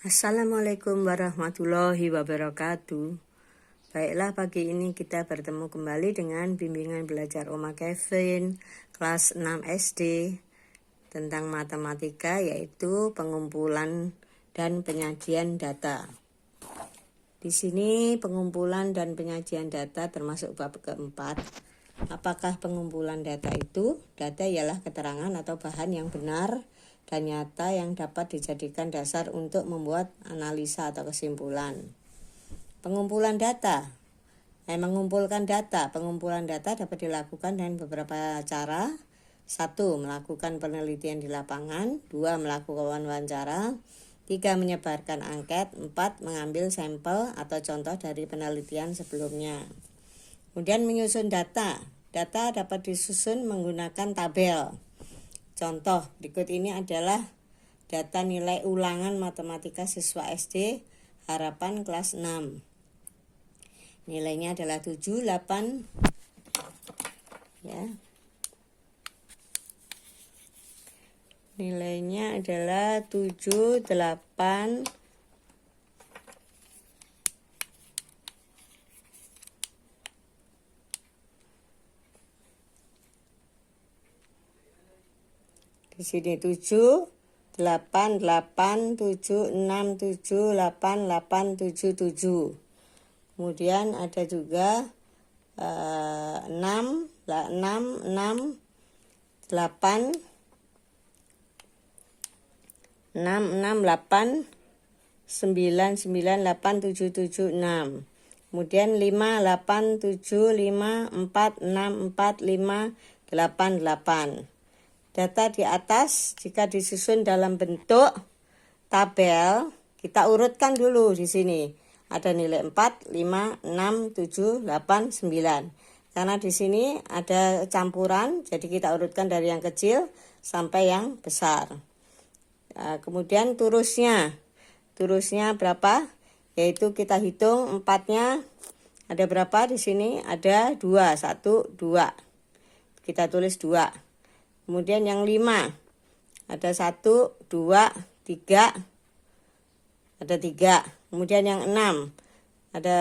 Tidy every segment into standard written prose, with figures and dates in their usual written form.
Assalamualaikum warahmatullahi wabarakatuh. Baiklah, pagi ini kita bertemu kembali dengan bimbingan belajar Oma Kevin kelas 6 SD tentang matematika, yaitu pengumpulan dan penyajian data. Di sini pengumpulan dan penyajian data termasuk bab keempat. Apakah pengumpulan data itu? Data ialah keterangan atau bahan yang benar dan nyata yang dapat dijadikan dasar untuk membuat analisa atau kesimpulan. Pengumpulan data. Mengumpulkan data. Pengumpulan data dapat dilakukan dengan beberapa cara. 1. Melakukan penelitian di lapangan. 2. Melakukan wawancara. 3. Menyebarkan angket. 4. Mengambil sampel atau contoh dari penelitian sebelumnya. Kemudian menyusun data. Data dapat disusun menggunakan tabel. Contoh berikut ini adalah data nilai ulangan matematika siswa SD harapan kelas 6. Nilainya adalah 7, 8 ya. Nilainya adalah 7, 8 di sini 7, 8, 8, 7, 6, 7, 8, 8, 7, 7. Kemudian ada juga 6, 6, 6, 8, 6, 6, 8, 9, 9, 8, 7, 7, 6. Kemudian 5, 8, 7, 5, 4, 6, 4, 5, 8, 8. Data di atas jika disusun dalam bentuk tabel, kita urutkan dulu di sini. Ada nilai 4, 5, 6, 7, 8, 9. Karena di sini ada campuran, jadi kita urutkan dari yang kecil sampai yang besar. Nah, kemudian turusnya berapa? Yaitu kita hitung 4-nya ada berapa di sini? Ada 2, 1, 2. Kita tulis 2. Kemudian yang 5 ada 1, 2, 3, ada 3. Kemudian yang 6 ada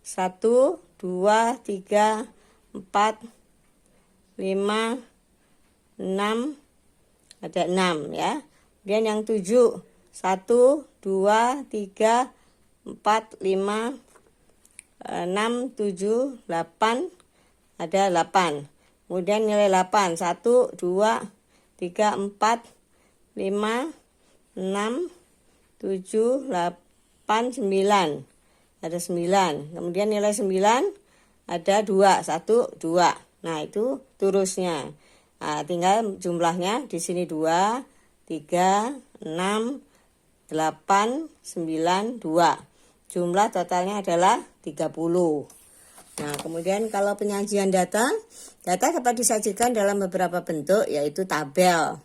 1, 2, 3, 4, 5, 6, ada 6 ya. Kemudian yang 7, 1, 2, 3, 4, 5, 6, 7, 8, ada 8. Kemudian nilai 8, 1, 2, 3, 4, 5, 6, 7, 8, 9. Ada 9. Kemudian nilai 9 ada 2, 1, 2. Nah, itu turusnya. Nah, tinggal jumlahnya di sini 2, 3, 6, 8, 9, 2. Jumlah totalnya adalah 30. Nah, kemudian kalau penyajian data dapat disajikan dalam beberapa bentuk, yaitu tabel.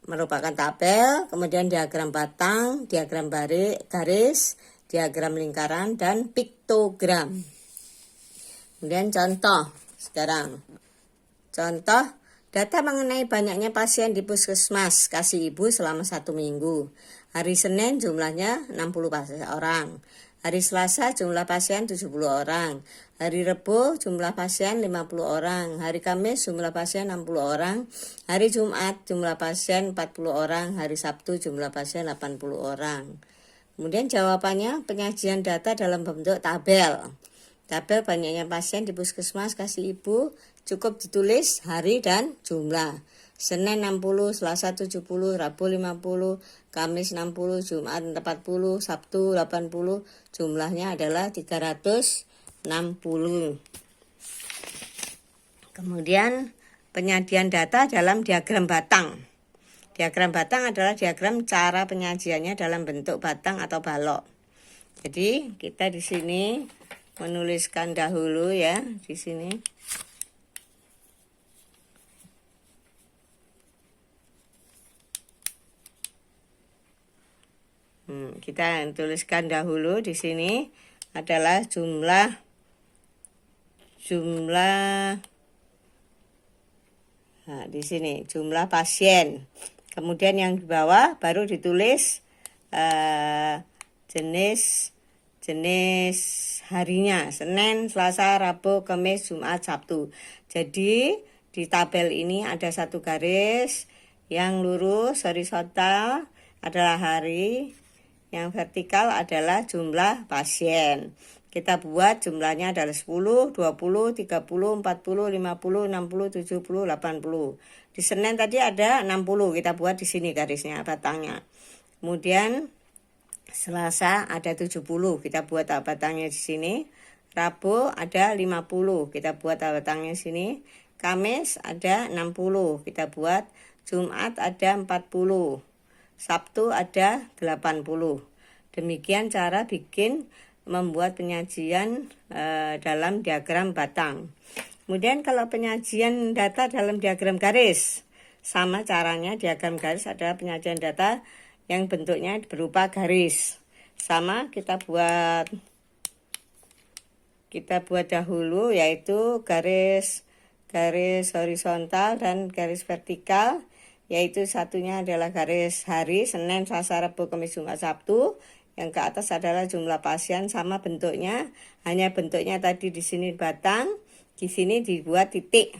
Merupakan tabel, kemudian diagram batang, diagram garis, diagram lingkaran, dan piktogram. Kemudian contoh sekarang. Contoh, data mengenai banyaknya pasien di puskesmas Kasih Ibu selama 1 minggu. Hari Senin jumlahnya 60 orang. Hari Selasa jumlah pasien 70 orang. Hari Rabu jumlah pasien 50 orang. Hari Kamis jumlah pasien 60 orang. Hari Jumat jumlah pasien 40 orang. Hari Sabtu jumlah pasien 80 orang. Kemudian jawabannya penyajian data dalam bentuk tabel. Tabel banyaknya pasien di puskesmas Kasih Ibu cukup ditulis hari dan jumlah. Senin 60, Selasa 70, Rabu 50, Kamis 60, Jumat 40, Sabtu 80, jumlahnya adalah 360. Kemudian penyajian data dalam diagram batang. Diagram batang adalah diagram cara penyajiannya dalam bentuk batang atau balok. Jadi kita di sini menuliskan dahulu ya di sini. Kita tuliskan dahulu di sini adalah jumlah nah, di sini jumlah pasien. Kemudian yang di bawah baru ditulis jenis harinya, Senin, Selasa, Rabu, Kamis, Jumat, Sabtu. Jadi di tabel ini ada satu garis yang lurus horizontal adalah hari, yang vertikal adalah jumlah pasien. Kita buat jumlahnya adalah 10, 20, 30, 40, 50, 60, 70, 80. Di Senin tadi ada 60, kita buat di sini garisnya, batangnya. Kemudian Selasa ada 70, kita buat batangnya di sini. Rabu ada 50, kita buat batangnya di sini. Kamis ada 60, kita buat. Jumat ada 40. Sabtu ada 80. Demikian cara membuat penyajian dalam diagram batang. Kemudian kalau penyajian data dalam diagram garis, sama caranya. Diagram garis adalah penyajian data yang bentuknya berupa garis. Sama kita buat dahulu, yaitu garis horizontal dan garis vertikal, yaitu satunya adalah garis hari, Senin, Selasa, Rabu, Kamis, Jumat, Sabtu. Yang ke atas adalah jumlah pasien, sama bentuknya, hanya bentuknya tadi di sini batang, di sini dibuat titik.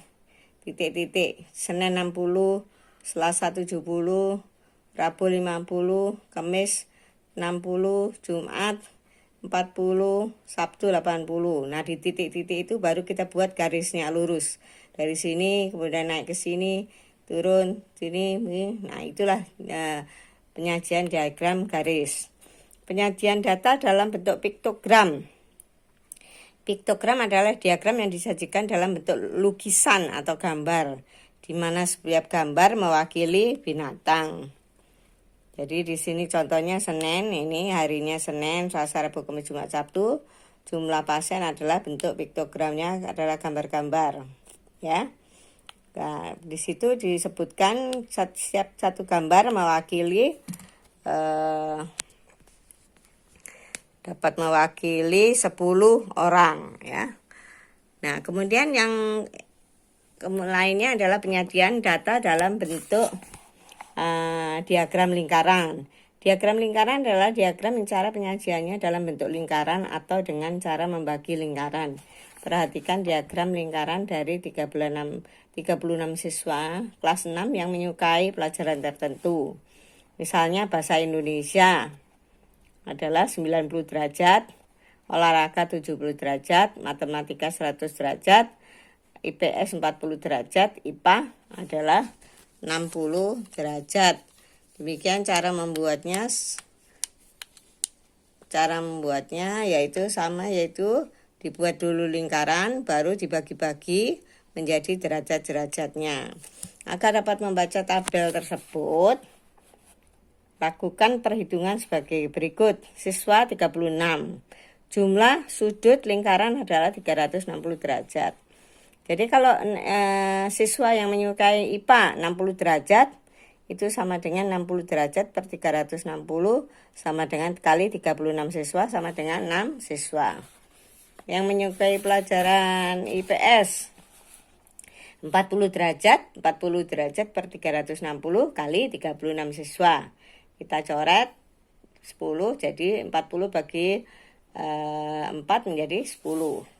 Senin 60, Selasa 70, Rabu 50, Kamis 60, Jumat 40, Sabtu 80. Nah, di titik-titik itu baru kita buat garisnya lurus. Dari sini kemudian naik ke sini, turun sini. Nah, itulah penyajian diagram garis. Penyajian data dalam bentuk piktogram. Piktogram adalah diagram yang disajikan dalam bentuk lukisan atau gambar, di mana setiap gambar mewakili binatang. Jadi di sini contohnya Senin, ini harinya Senin, Selasa, Rabu, Kamis, Jumat, Sabtu. Jumlah pasien adalah bentuk piktogramnya adalah gambar-gambar, ya. Nah, di situ disebutkan setiap satu gambar dapat mewakili 10 orang, ya. Nah, kemudian yang lainnya adalah penyajian data dalam bentuk diagram lingkaran. Diagram lingkaran adalah diagram yang cara penyajiannya dalam bentuk lingkaran atau dengan cara membagi lingkaran. Perhatikan diagram lingkaran dari 36 siswa kelas 6 yang menyukai pelajaran tertentu. Misalnya bahasa Indonesia adalah 90 derajat, olahraga 70 derajat, matematika 100 derajat, IPS 40 derajat, IPA adalah 60 derajat. Demikian cara membuatnya yaitu sama, yaitu dibuat dulu lingkaran, baru dibagi-bagi menjadi derajat-derajatnya. Agar dapat membaca tabel tersebut, lakukan perhitungan sebagai berikut. Siswa 36. Jumlah sudut lingkaran adalah 360 derajat. Jadi kalau siswa yang menyukai IPA 60 derajat, itu sama dengan 60 derajat per 360, sama dengan kali 36 siswa, sama dengan 6 siswa. Yang menyukai pelajaran IPS 40 derajat per 360 kali 36 siswa. Kita coret 10, jadi 40 bagi 4 menjadi 10.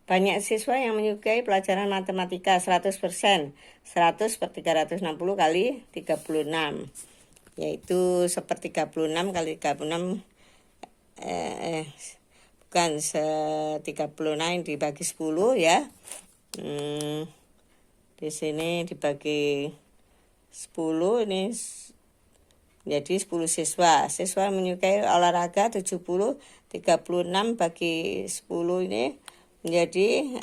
Banyak siswa yang menyukai pelajaran matematika 100%, 100 per 360 kali 36. Yaitu seperti 36 kali 36, bukan 36 dibagi 10, ya. Di sini dibagi 10, ini jadi 10 siswa. Siswa menyukai olahraga 70, 36 bagi 10 ini menjadi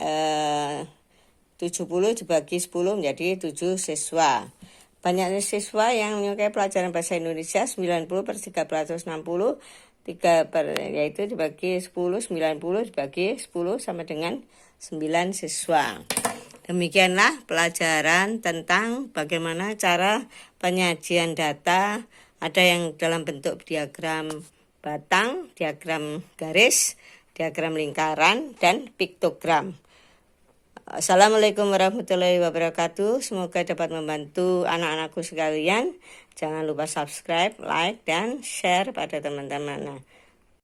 70 dibagi 10 menjadi 7 siswa. Banyak siswa yang menyukai pelajaran bahasa Indonesia 90 per 360, yaitu dibagi 10, 90 dibagi 10 sama dengan 9 siswa. Demikianlah pelajaran tentang bagaimana cara penyajian data. Ada yang dalam bentuk diagram batang, diagram garis, diagram lingkaran, dan piktogram. Assalamualaikum warahmatullahi wabarakatuh. Semoga dapat membantu anak-anakku sekalian. Jangan lupa subscribe, like, dan share pada teman-teman. Nah,